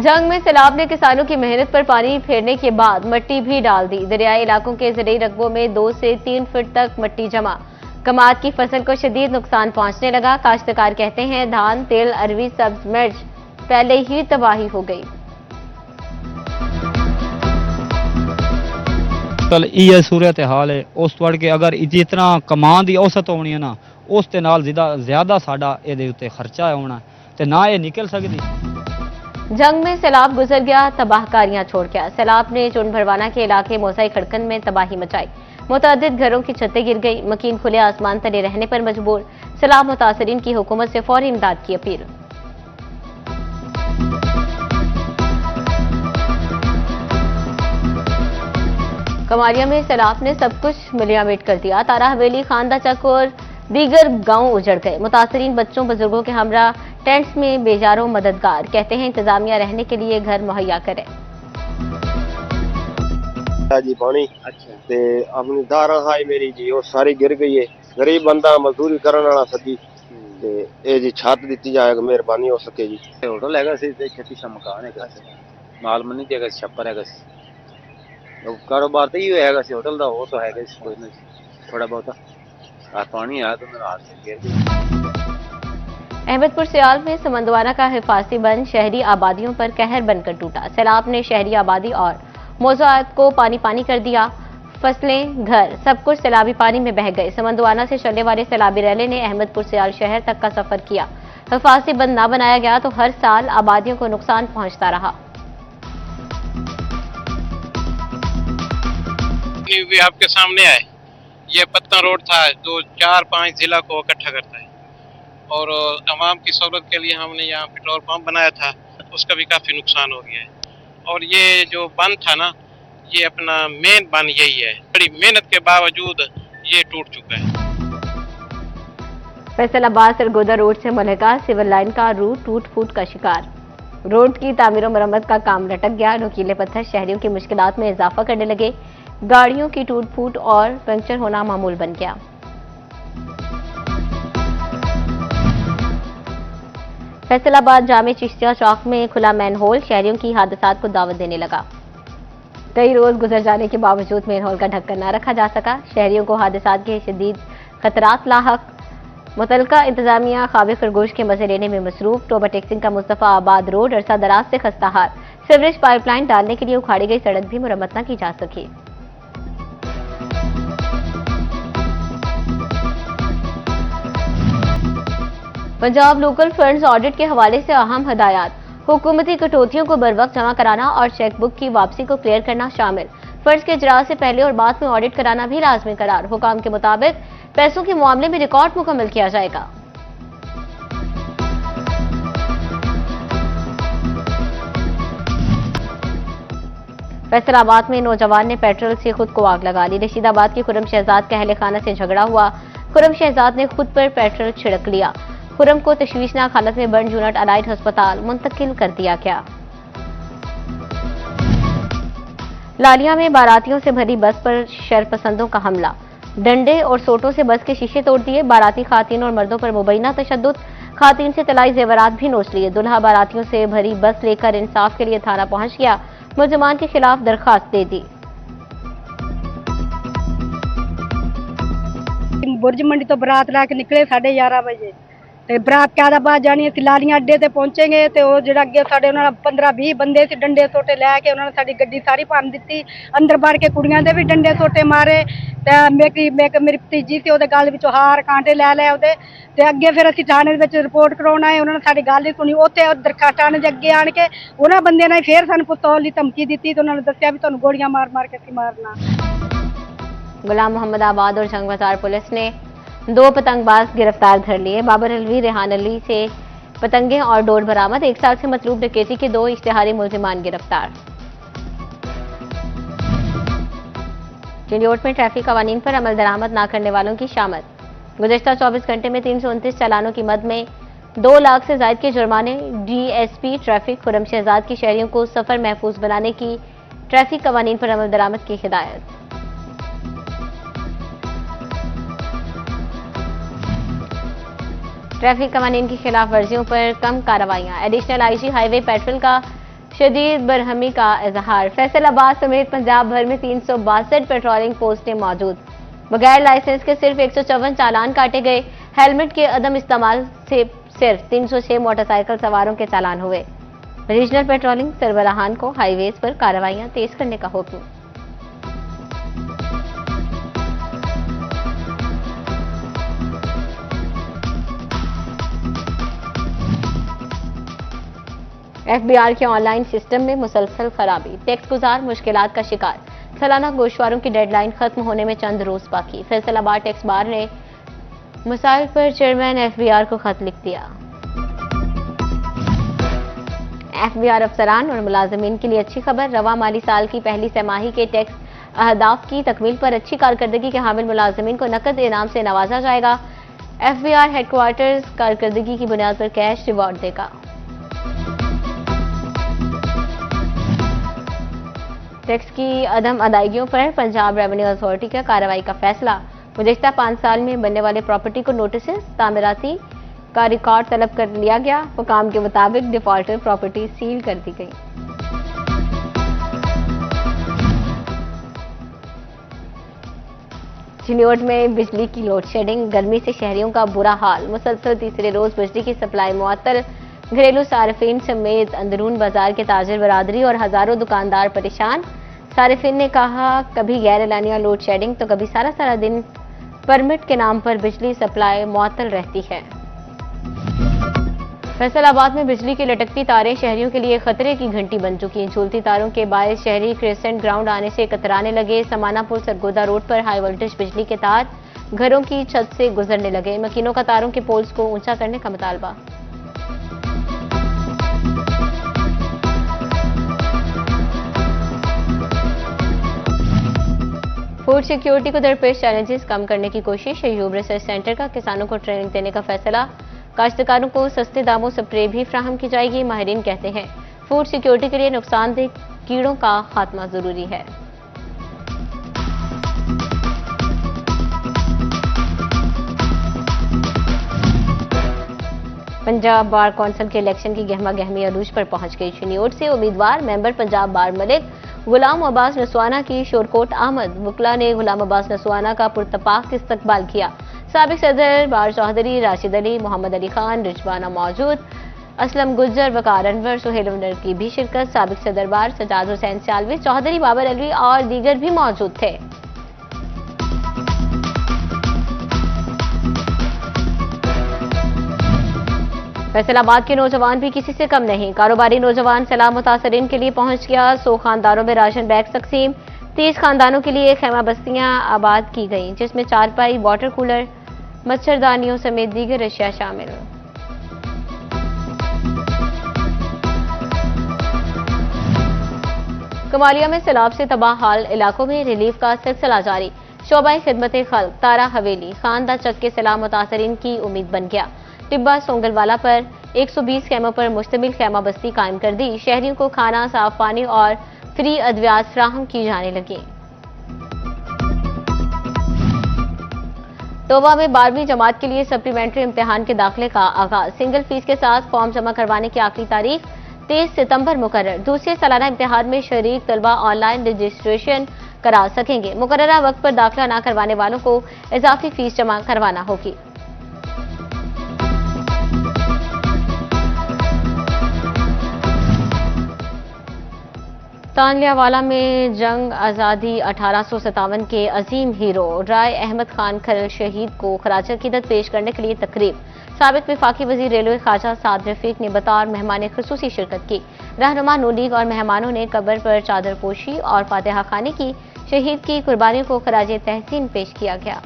जंग में सैलाब ने किसानों की मेहनत पर पानी फेरने के बाद मिट्टी भी डाल दी। दरियाई इलाकों के ज़रई रकबों में 2 से 3 फीट तक मिट्टी जमा। कमाद की फसल को शदीद नुकसान पहुंचने लगा। काश्तकार कहते हैं धान, तेल, अरवी, सब्ज मिर्च पहले ही तबाही हो गई। कल ये सूरत हाल है। उस वड़ के अगर जितना कमान की औसत होनी है ना, उस ते नाल ज्यादा साडा इहदे उत्ते खर्चा होना ते ना ये निकल सकती। जंग में सैलाब गुजर गया, तबाहकारियां छोड़ गया। सैलाब ने चुन भरवाना के इलाके मोसाई खड़कन में तबाही मचाई। मुतअद्दिद घरों की छतें गिर गई। मकीन खुले आसमान तले रहने पर मजबूर। सैलाब मुतासरीन की हुकूमत से फौरी इमदाद की अपील। कमारिया में सैलाब ने सब कुछ मिलियामेट कर दिया। तारा हवेली, खानदा चक और दीगर गांव उजड़ गए। मुतासरीन बच्चों बुजुर्गों के हमरा टेंट्स में बेजारों मददगार। कहते हैं इंतजामिया रहने के लिए घर मुहैया करे। जी पानी ते अपनी दारा हाई मेरी जी वो सारी गिर गई है। गरीब बंदा मजदूरी करने वाला सदी ते ए जी छत दी जाए मेहरबानी हो सके जी। होटल हैगा सी ते छत्ती सा मकान है माल मनी जगह छप्पर हैगा सी। कारोबार तो ये हैगा सी होटल दा, वो तो हैगा सी कोई नहीं थोड़ा बहुत आ पानी आया तो मेरा हाथ से गिर गया। अहमदपुर सियाल में समंदवाना का हिफाजती बंद शहरी आबादियों पर कहर बनकर टूटा। सैलाब ने शहरी आबादी और मौजूदात को पानी पानी कर दिया। फसलें, घर, सब कुछ सैलाबी पानी में बह गए। समंदवाना से चलने वाले सैलाबी रैले ने अहमदपुर सियाल शहर तक का सफर किया। हिफाजती बंद ना बनाया गया तो हर साल आबादियों को नुकसान पहुंचता रहा। भी आपके सामने आए, ये पत्ता रोड था जो 4-5 जिला को इकट्ठा करता है और आवाम की सहूलत के लिए हमने यहाँ पेट्रोल पंप बनाया था, उसका भी काफ़ी नुकसान हो गया है। और ये जो बंद था ना, ये अपना मेन बंद यही है। बड़ी मेहनत के बावजूद ये टूट चुका है। फैसलाबाद सरगोदा रोड से मलहका सिविल लाइन का रूट टूट फूट का शिकार। रोड की तामीर और मरम्मत का काम लटक गया। नुकीले पत्थर शहरियों की मुश्किलात में इजाफा करने लगे। गाड़ियों की टूट फूट और पंक्चर होना मामूल बन गया। फैसलाबाद जामे चिश्तिया चौक में खुला मैनहोल शहरियों की हादसात को दावत देने लगा। कई रोज गुजर जाने के बावजूद मैनहोल का ढक्कन न रखा जा सका। शहरियों को हादसात के शदीद खतरात लाहक। मुतलका इंतजामिया ख्वाब खरगोश के मजे लेने में मसरूफ। टोबा टेक्सिंग का मुस्तफा आबाद रोड अरसा दराज से खस्ताहाल। सीवरेज पाइपलाइन डालने के लिए उखाड़ी गई सड़क भी मुरम्मत न की जा सकी। पंजाब लोकल फंड्स ऑडिट के हवाले से अहम हदायत। हुकूमती कटौतियों को बरवक्त जमा कराना और चेकबुक की वापसी को क्लियर करना शामिल। फंड्स के इजरा से पहले और बाद में ऑडिट कराना भी लाजमी करार। हुकाम के मुताबिक पैसों के मामले में रिकॉर्ड मुकम्मल किया जाएगा। फैसलाबाद में नौजवान ने पेट्रोल से खुद को आग लगा ली। रशीदाबाद के खुरम शहजाद का अहले खाना से झगड़ा हुआ। खुरम शहजाद ने खुद पर पेट्रोल छिड़क लिया। खुरम को तशवीशनाक हालत में बर्न यूनिट अलाइड अस्पताल मुंतकिल कर दिया गया। लालिया में बारातियों से भरी बस पर शरपसंदों का हमला। डंडे और सोटों से बस के शीशे तोड़ दिए। बाराती खातून और मर्दों पर मुबैना तशद्दुद। खातून से तलाई जेवरात भी नोच लिए। दुल्हा बारातियों से भरी बस लेकर इंसाफ के लिए थाना पहुंच गया। मुलजमान के खिलाफ दरखास्त दे दी। बुर्ज मंडी तो बरात लाके निकले 11:30 बजे ते बरात क्या बाद जानी असीं लालियां अड्डे ते पहुंचेंगे ते वो जिहड़ा अगे साडे उन्हां 15-20 बंदे सी डंडे सोटे लैके उन्होंने साडी गड्डी सारी भन्न दित्ती। अंदर बढ़ के कुड़ियां दे भी डंडे सोटे मारे ते मेरी भतीजी सी ओहदे गल विचों हार कांटे लै ओहदे ते अगे फिर असीं थाने दे विच रिपोर्ट कराउण आए। उन्होंने साडी गल नहीं सुनी। उत्थे दरखास्त थाने दे अगे आण के उन्हां बंदियां ने फिर सानूं पिस्तौल दी धमकी दित्ती ते उन्होंने दस्सिया भी तुहानूं गोलियां मार मार के असीं मारना। गुलाम मोहम्मद आबाद और जंग बाजार पुलिस ने 2 पतंगबाज गिरफ्तार कर लिए। बाबर अलवी, रेहान अली से पतंगे और डोर बरामद। 1 साल से मतलूब डकैती के 2 इश्तिहारी मुलजिमान गिरफ्तार। चिंडियोट में ट्रैफिक कवानीन पर अमल दरामद न करने वालों की शामत। गुज़श्ता 24 घंटे में 329 चालानों की मद में 2 लाख से ज्यादा के जुर्माने। डीएसपी ट्रैफिक खुरम शहजाद की शहरियों को सफर महफूज बनाने की ट्रैफिक कवानीन पर अमल दरामद की हिदायत। ट्रैफिक कवानीन की खिलाफ वर्जियों पर कम कार्रवाइयां। एडिशनल आईजी हाईवे पेट्रोल का शदीद बरहमी का इजहार। फैसलाबाद समेत पंजाब भर में 362 पेट्रोलिंग पोस्टें मौजूद। बगैर लाइसेंस के सिर्फ 154 चालान काटे गए। हेलमेट के अदम इस्तेमाल से सिर्फ 306 मोटरसाइकिल सवारों के चालान हुए। रीजनल पेट्रोलिंग सरबराहान को हाईवेज पर कार्रवाइयां तेज करने का हुक्म। एफबीआर के ऑनलाइन सिस्टम में मुसलसल खराबी। टैक्स गुजार मुश्किलात का शिकार। सालाना गोशवारों की डेडलाइन खत्म होने में चंद रोज बाकी। फैसलाबाद टैक्स बार ने मसाइल पर चेयरमैन एफबीआर को खत लिख दिया। एफबीआर अफसरान और मुलाजमीन के लिए अच्छी खबर। रवा माली साल की पहली तिमाही के टैक्स अहदाफ की तकमील पर अच्छी कारकर्दगी के हामिल मुलाजमीन को नकद इनाम से नवाजा जाएगा। एफबीआर हेडक्वार्टर्स कारकर्दगी की बुनियाद पर कैश रिवॉर्ड देगा। टैक्स की अदम अदायगियों पर पंजाब रेवेन्यू अथॉरिटी का कार्रवाई का फैसला। गुज़िश्ता 5 साल में बनने वाले प्रॉपर्टी को नोटिस तामीराती का रिकॉर्ड तलब कर लिया गया। हुकाम के मुताबिक डिफॉल्टर प्रॉपर्टी सील कर दी गई। चिन्योट में बिजली की लोड शेडिंग। गर्मी से शहरियों का बुरा हाल। मुसलसल तीसरे रोज बिजली की सप्लाई मुअत्तल। घरेलू सार्फिन समेत अंदरून बाजार के ताजिर बरादरी और हजारों दुकानदार परेशान। सार्फिन ने कहा, कभी गैर एलानिया लोड शेडिंग तो कभी सारा दिन परमिट के नाम पर बिजली सप्लाई मुअत्तल रहती है। फैसलाबाद में बिजली की लटकती तारें शहरियों के लिए खतरे की घंटी बन चुकी। झूलती तारों के बायस शहरी क्रेसेंट ग्राउंड आने से कतराने लगे। समानापुर सरगोदा रोड पर हाई वोल्टेज बिजली के तार घरों की छत से गुजरने लगे। मकीनों का तारों के पोल्स को ऊंचा करने का मुतालबा। फूड सिक्योरिटी को दरपेश चैलेंजेस कम करने की कोशिश। अयूब रिसर्च सेंटर का किसानों को ट्रेनिंग देने का फैसला। काश्तकारों को सस्ते दामों स्प्रे भी फ्राहम की जाएगी। माहिरीन कहते हैं फूड सिक्योरिटी के लिए नुकसानदेह कीड़ों का खात्मा जरूरी है। पंजाब बार कौंसिल के इलेक्शन की गहमा गहमी अरूज पर पहुंच गई। चिन्योट से उम्मीदवार मेंबर पंजाब बार मलिक गुलाम अब्बास नसवाना की शोरकोट आमद। वकला ने गुलाम अब्बास नसवाना का पुरतपाक इस्तकबाल किया। साबिक सदर बार चौधरी राशिद अली, मोहम्मद अली खान, रिजवाना मौजूद, असलम गुज्जर, वकार अनवर, सुहेल अनवर की भी शिरकत। साबिक सदर बार सजाद हुसैन सालवी, चौधरी बाबर अली और दीगर भी मौजूद थे। फैसलाबाद के नौजवान भी किसी से कम नहीं। कारोबारी नौजवान सलाह मुतासरीन के लिए पहुंच गया। 100 खानदानों में राशन बैग तकसीम। 30 खानदानों के लिए खेमा बस्तियां आबाद की गईं, जिसमें चारपाई, वाटर कूलर, मच्छरदानियों समेत दीगर अशिया शामिल। कमालिया में सैलाब से तबाह हाल इलाकों में रिलीफ का सिलसिला जारी। शोबाई खिदमत खल्क, तारा हवेली, खानदा चक के सैलाब मुतासरीन की उम्मीद बन गया। टिब्बा सोंगलवाला पर 120 खेमों पर मुश्तमिल खेमा बस्ती कायम कर दी। शहरियों को खाना, साफ पानी और फ्री अद्वियात फ्राहम की जाने लगी। तोबा में 12वीं जमात के लिए सप्लीमेंट्री इम्तिहान के दाखिले का आगाज। सिंगल फीस के साथ फॉर्म जमा करवाने की आखिरी तारीख 23 सितंबर मुकर्रर। दूसरे सालाना इम्तिहान में शरीक तलबा ऑनलाइन रजिस्ट्रेशन करा सकेंगे। मुकर्ररा वक्त पर दाखिला न करवाने वालों को इजाफी फीस जमा करवाना होगी। तानलियावाला में जंग आज़ादी 1857 के अजीम हीरो राय अहमद खान खरल शहीद को खराज अकीदत पेश करने के लिए तकरीब। साबिक वफाकी वजीर रेलवे ख्वाजा साद रफीक ने बतौर मेहमान खुसूसी शिरकत की। रहनुमा नून लीग और मेहमानों ने कब्र पर चादर पोशी और फातिहा खानी की। शहीद की कुर्बानियों को खराज तहसीन पेश किया गया।